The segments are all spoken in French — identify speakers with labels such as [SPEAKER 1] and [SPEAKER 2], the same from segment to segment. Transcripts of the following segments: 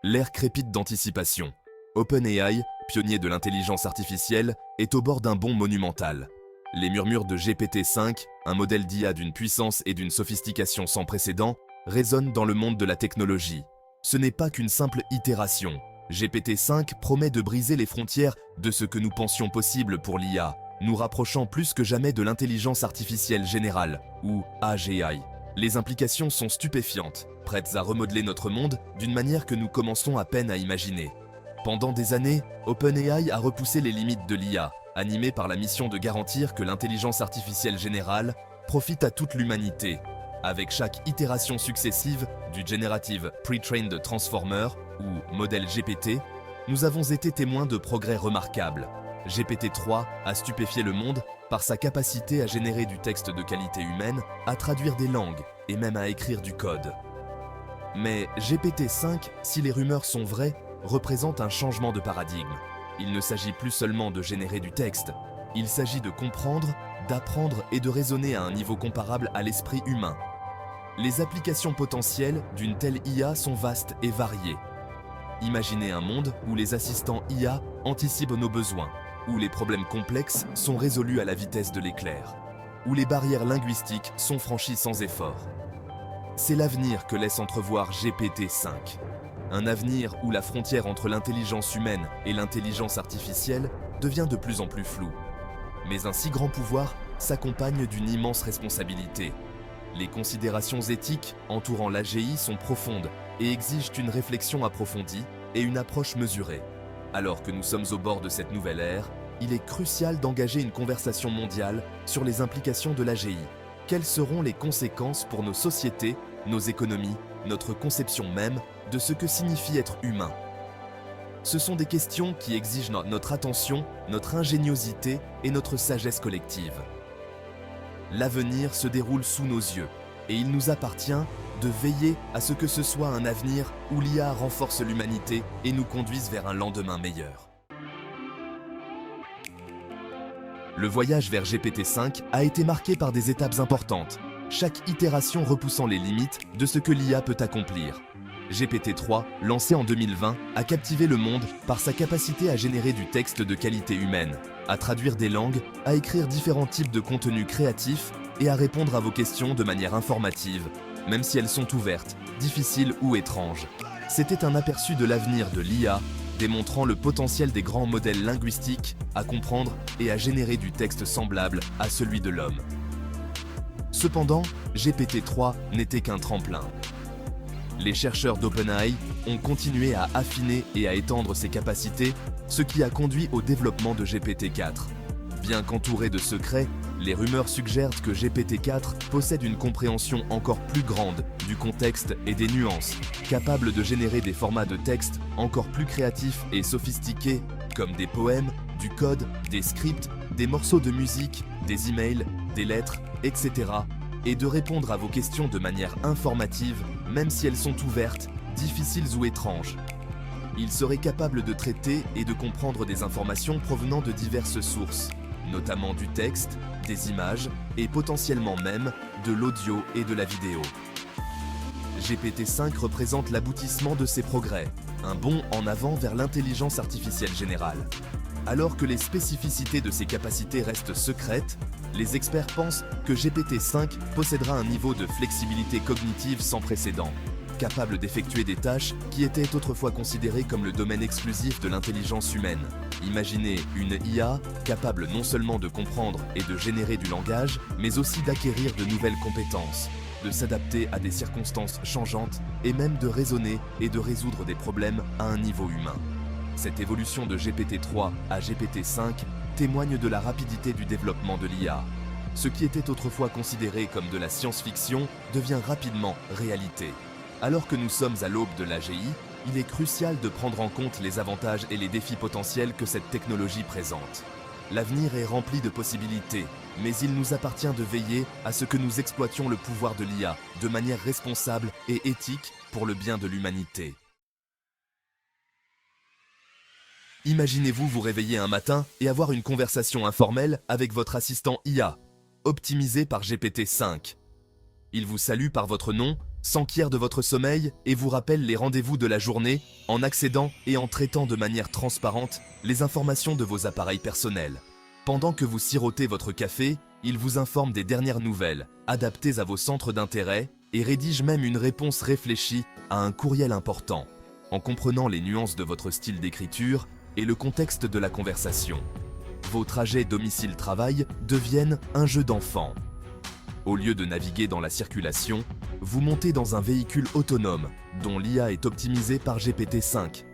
[SPEAKER 1] L'ère crépite d'anticipation. OpenAI, pionnier de l'intelligence artificielle, est au bord d'un bond monumental. Les murmures de GPT-5, un modèle d'IA d'une puissance et d'une sophistication sans précédent, résonnent dans le monde de la technologie. Ce n'est pas qu'une simple itération. GPT-5 promet de briser les frontières de ce que nous pensions possible pour l'IA, nous rapprochant plus que jamais de l'intelligence artificielle générale, ou AGI. Les implications sont stupéfiantes, prêtes à remodeler notre monde d'une manière que nous commençons à peine à imaginer. Pendant des années, OpenAI a repoussé les limites de l'IA, animé par la mission de garantir que l'intelligence artificielle générale profite à toute l'humanité. Avec chaque itération successive du Generative Pre-trained Transformer, ou modèle GPT, nous avons été témoins de progrès remarquables. GPT-3 a stupéfié le monde par sa capacité à générer du texte de qualité humaine, à traduire des langues et même à écrire du code. Mais GPT-5, si les rumeurs sont vraies, représente un changement de paradigme. Il ne s'agit plus seulement de générer du texte, il s'agit de comprendre, d'apprendre et de raisonner à un niveau comparable à l'esprit humain. Les applications potentielles d'une telle IA sont vastes et variées. Imaginez un monde où les assistants IA anticipent nos besoins, où les problèmes complexes sont résolus à la vitesse de l'éclair, où les barrières linguistiques sont franchies sans effort. C'est l'avenir que laisse entrevoir GPT-5. Un avenir où la frontière entre l'intelligence humaine et l'intelligence artificielle devient de plus en plus floue. Mais un si grand pouvoir s'accompagne d'une immense responsabilité. Les considérations éthiques entourant l'AGI sont profondes et exigent une réflexion approfondie et une approche mesurée. Alors que nous sommes au bord de cette nouvelle ère, il est crucial d'engager une conversation mondiale sur les implications de l'AGI. Quelles seront les conséquences pour nos sociétés, nos économies, notre conception même de ce que signifie être humain? Ce sont des questions qui exigent notre attention, notre ingéniosité et notre sagesse collective. L'avenir se déroule sous nos yeux et il nous appartient de veiller à ce que ce soit un avenir où l'IA renforce l'humanité et nous conduise vers un lendemain meilleur. Le voyage vers GPT-5 a été marqué par des étapes importantes, chaque itération repoussant les limites de ce que l'IA peut accomplir. GPT-3, lancé en 2020, a captivé le monde par sa capacité à générer du texte de qualité humaine, à traduire des langues, à écrire différents types de contenus créatifs et à répondre à vos questions de manière informative, même si elles sont ouvertes, difficiles ou étranges. C'était un aperçu de l'avenir de l'IA, démontrant le potentiel des grands modèles linguistiques à comprendre et à générer du texte semblable à celui de l'homme. Cependant, GPT-3 n'était qu'un tremplin. Les chercheurs d'OpenAI ont continué à affiner et à étendre ses capacités, ce qui a conduit au développement de GPT-4. Bien qu'entouré de secrets, les rumeurs suggèrent que GPT-4 possède une compréhension encore plus grande du contexte et des nuances, capable de générer des formats de texte encore plus créatifs et sophistiqués, comme des poèmes, du code, des scripts, des morceaux de musique, des emails, des lettres, etc., et de répondre à vos questions de manière informative, même si elles sont ouvertes, difficiles ou étranges. Il serait capable de traiter et de comprendre des informations provenant de diverses sources, notamment du texte, des images et potentiellement même de l'audio et de la vidéo. GPT-5 représente l'aboutissement de ces progrès, un bond en avant vers l'intelligence artificielle générale. Alors que les spécificités de ses capacités restent secrètes, les experts pensent que GPT-5 possédera un niveau de flexibilité cognitive sans précédent, capable d'effectuer des tâches qui étaient autrefois considérées comme le domaine exclusif de l'intelligence humaine. Imaginez une IA capable non seulement de comprendre et de générer du langage, mais aussi d'acquérir de nouvelles compétences, de s'adapter à des circonstances changeantes et même de raisonner et de résoudre des problèmes à un niveau humain. Cette évolution de GPT-3 à GPT-5 témoigne de la rapidité du développement de l'IA. Ce qui était autrefois considéré comme de la science-fiction devient rapidement réalité. Alors que nous sommes à l'aube de l'AGI, il est crucial de prendre en compte les avantages et les défis potentiels que cette technologie présente. L'avenir est rempli de possibilités, mais il nous appartient de veiller à ce que nous exploitions le pouvoir de l'IA de manière responsable et éthique pour le bien de l'humanité. Imaginez-vous vous réveiller un matin et avoir une conversation informelle avec votre assistant IA, optimisé par GPT-5. Il vous salue par votre nom, s'enquiert de votre sommeil et vous rappelle les rendez-vous de la journée en accédant et en traitant de manière transparente les informations de vos appareils personnels. Pendant que vous sirotez votre café, il vous informe des dernières nouvelles, adaptées à vos centres d'intérêt et rédige même une réponse réfléchie à un courriel important, en comprenant les nuances de votre style d'écriture et le contexte de la conversation. Vos trajets domicile-travail deviennent un jeu d'enfant. Au lieu de naviguer dans la circulation, vous montez dans un véhicule autonome, dont l'IA est optimisée par GPT-5.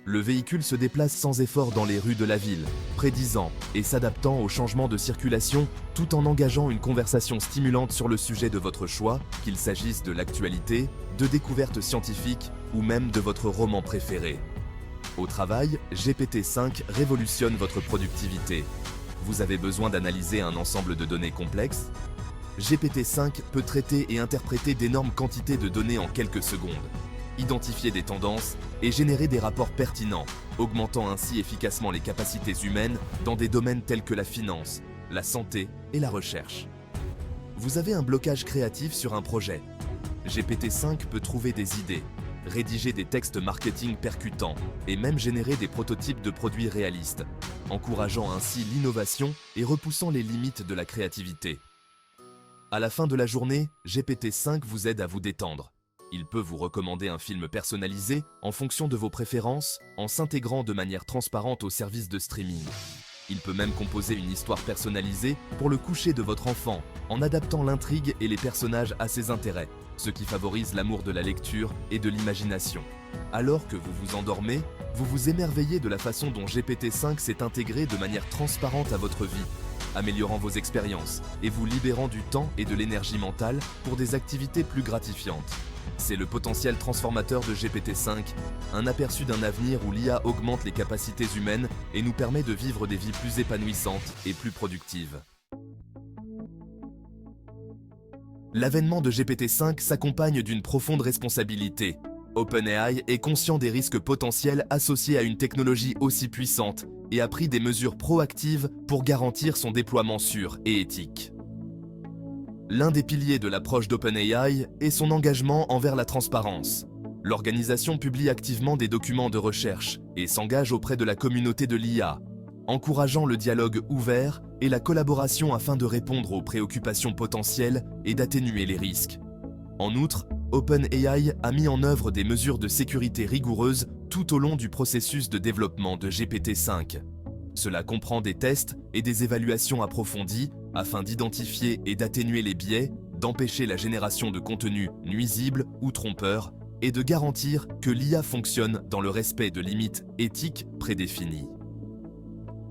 [SPEAKER 1] Le véhicule se déplace sans effort dans les rues de la ville, prédisant et s'adaptant aux changements de circulation tout en engageant une conversation stimulante sur le sujet de votre choix, qu'il s'agisse de l'actualité, de découvertes scientifiques ou même de votre roman préféré. Au travail, GPT-5 révolutionne votre productivité. Vous avez besoin d'analyser un ensemble de données complexes? GPT-5 peut traiter et interpréter d'énormes quantités de données en quelques secondes, identifier des tendances et générer des rapports pertinents, augmentant ainsi efficacement les capacités humaines dans des domaines tels que la finance, la santé et la recherche. Vous avez un blocage créatif sur un projet. GPT-5 peut trouver des idées, rédiger des textes marketing percutants et même générer des prototypes de produits réalistes, encourageant ainsi l'innovation et repoussant les limites de la créativité. À la fin de la journée, GPT-5 vous aide à vous détendre. Il peut vous recommander un film personnalisé en fonction de vos préférences, en s'intégrant de manière transparente au service de streaming. Il peut même composer une histoire personnalisée pour le coucher de votre enfant, en adaptant l'intrigue et les personnages à ses intérêts, ce qui favorise l'amour de la lecture et de l'imagination. Alors que vous vous endormez, vous vous émerveillez de la façon dont GPT-5 s'est intégré de manière transparente à votre vie, améliorant vos expériences et vous libérant du temps et de l'énergie mentale pour des activités plus gratifiantes. C'est le potentiel transformateur de GPT-5, un aperçu d'un avenir où l'IA augmente les capacités humaines et nous permet de vivre des vies plus épanouissantes et plus productives. L'avènement de GPT-5 s'accompagne d'une profonde responsabilité. OpenAI est conscient des risques potentiels associés à une technologie aussi puissante et a pris des mesures proactives pour garantir son déploiement sûr et éthique. L'un des piliers de l'approche d'OpenAI est son engagement envers la transparence. L'organisation publie activement des documents de recherche et s'engage auprès de la communauté de l'IA, encourageant le dialogue ouvert et la collaboration afin de répondre aux préoccupations potentielles et d'atténuer les risques. En outre, OpenAI a mis en œuvre des mesures de sécurité rigoureuses tout au long du processus de développement de GPT-5. Cela comprend des tests et des évaluations approfondies afin d'identifier et d'atténuer les biais, d'empêcher la génération de contenus nuisibles ou trompeurs et de garantir que l'IA fonctionne dans le respect de limites éthiques prédéfinies.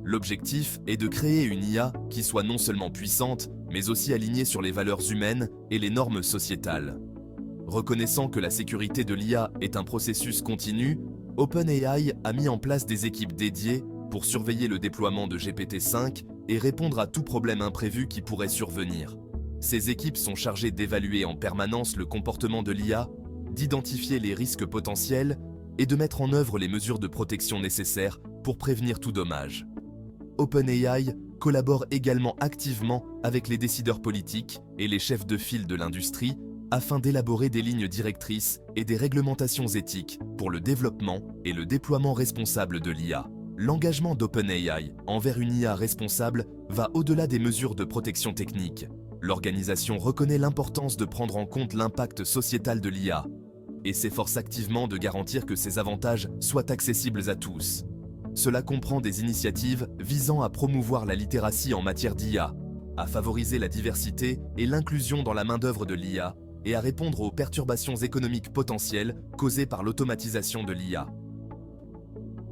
[SPEAKER 1] L'objectif est de créer une IA qui soit non seulement puissante, mais aussi alignée sur les valeurs humaines et les normes sociétales. Reconnaissant que la sécurité de l'IA est un processus continu, OpenAI a mis en place des équipes dédiées pour surveiller le déploiement de GPT-5 et répondre à tout problème imprévu qui pourrait survenir. Ces équipes sont chargées d'évaluer en permanence le comportement de l'IA, d'identifier les risques potentiels et de mettre en œuvre les mesures de protection nécessaires pour prévenir tout dommage. OpenAI collabore également activement avec les décideurs politiques et les chefs de file de l'industrie afin d'élaborer des lignes directrices et des réglementations éthiques pour le développement et le déploiement responsable de l'IA. L'engagement d'OpenAI envers une IA responsable va au-delà des mesures de protection technique. L'organisation reconnaît l'importance de prendre en compte l'impact sociétal de l'IA et s'efforce activement de garantir que ses avantages soient accessibles à tous. Cela comprend des initiatives visant à promouvoir la littératie en matière d'IA, à favoriser la diversité et l'inclusion dans la main-d'œuvre de l'IA et à répondre aux perturbations économiques potentielles causées par l'automatisation de l'IA.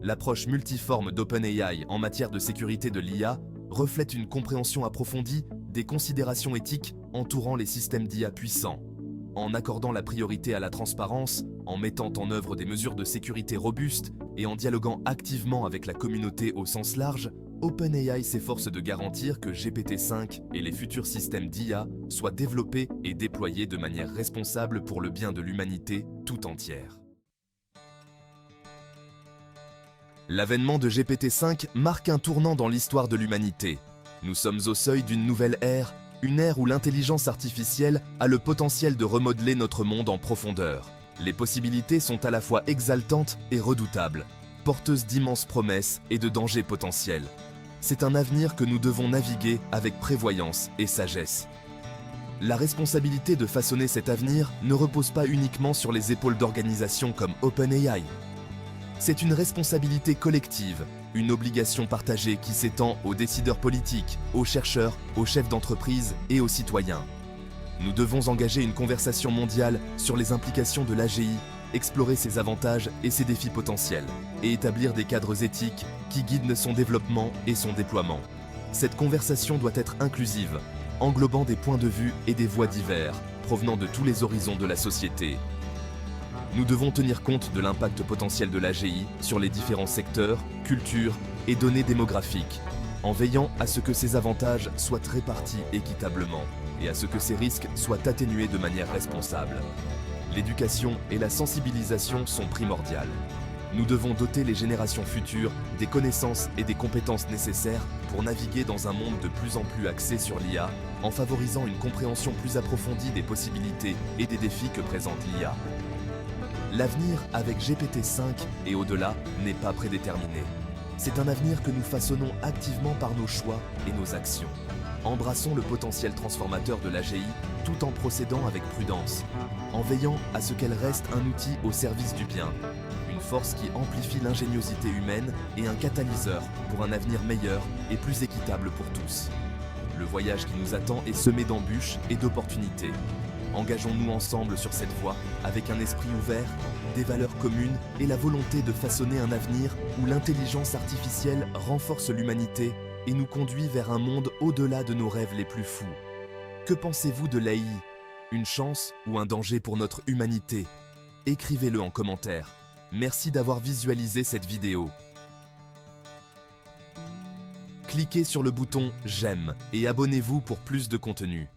[SPEAKER 1] L'approche multiforme d'OpenAI en matière de sécurité de l'IA reflète une compréhension approfondie des considérations éthiques entourant les systèmes d'IA puissants. En accordant la priorité à la transparence, en mettant en œuvre des mesures de sécurité robustes et en dialoguant activement avec la communauté au sens large, OpenAI s'efforce de garantir que GPT-5 et les futurs systèmes d'IA soient développés et déployés de manière responsable pour le bien de l'humanité tout entière. L'avènement de GPT-5 marque un tournant dans l'histoire de l'humanité. Nous sommes au seuil d'une nouvelle ère Une ère où l'intelligence artificielle a le potentiel de remodeler notre monde en profondeur. Les possibilités sont à la fois exaltantes et redoutables, porteuses d'immenses promesses et de dangers potentiels. C'est un avenir que nous devons naviguer avec prévoyance et sagesse. La responsabilité de façonner cet avenir ne repose pas uniquement sur les épaules d'organisations comme OpenAI. C'est une responsabilité collective, une obligation partagée qui s'étend aux décideurs politiques, aux chercheurs, aux chefs d'entreprise et aux citoyens. Nous devons engager une conversation mondiale sur les implications de l'AGI, explorer ses avantages et ses défis potentiels, et établir des cadres éthiques qui guident son développement et son déploiement. Cette conversation doit être inclusive, englobant des points de vue et des voix divers, provenant de tous les horizons de la société. Nous devons tenir compte de l'impact potentiel de l'AGI sur les différents secteurs, cultures et données démographiques, en veillant à ce que ces avantages soient répartis équitablement et à ce que ces risques soient atténués de manière responsable. L'éducation et la sensibilisation sont primordiales. Nous devons doter les générations futures des connaissances et des compétences nécessaires pour naviguer dans un monde de plus en plus axé sur l'IA, en favorisant une compréhension plus approfondie des possibilités et des défis que présente l'IA. L'avenir avec GPT-5 et au-delà n'est pas prédéterminé. C'est un avenir que nous façonnons activement par nos choix et nos actions. Embrassons le potentiel transformateur de l'AGI tout en procédant avec prudence, en veillant à ce qu'elle reste un outil au service du bien, une force qui amplifie l'ingéniosité humaine et un catalyseur pour un avenir meilleur et plus équitable pour tous. Le voyage qui nous attend est semé d'embûches et d'opportunités. Engageons-nous ensemble sur cette voie avec un esprit ouvert, des valeurs communes et la volonté de façonner un avenir où l'intelligence artificielle renforce l'humanité et nous conduit vers un monde au-delà de nos rêves les plus fous. Que pensez-vous de l'AI? Une chance ou un danger pour notre humanité? Écrivez-le en commentaire. Merci d'avoir visualisé cette vidéo. Cliquez sur le bouton « J'aime » et abonnez-vous pour plus de contenu.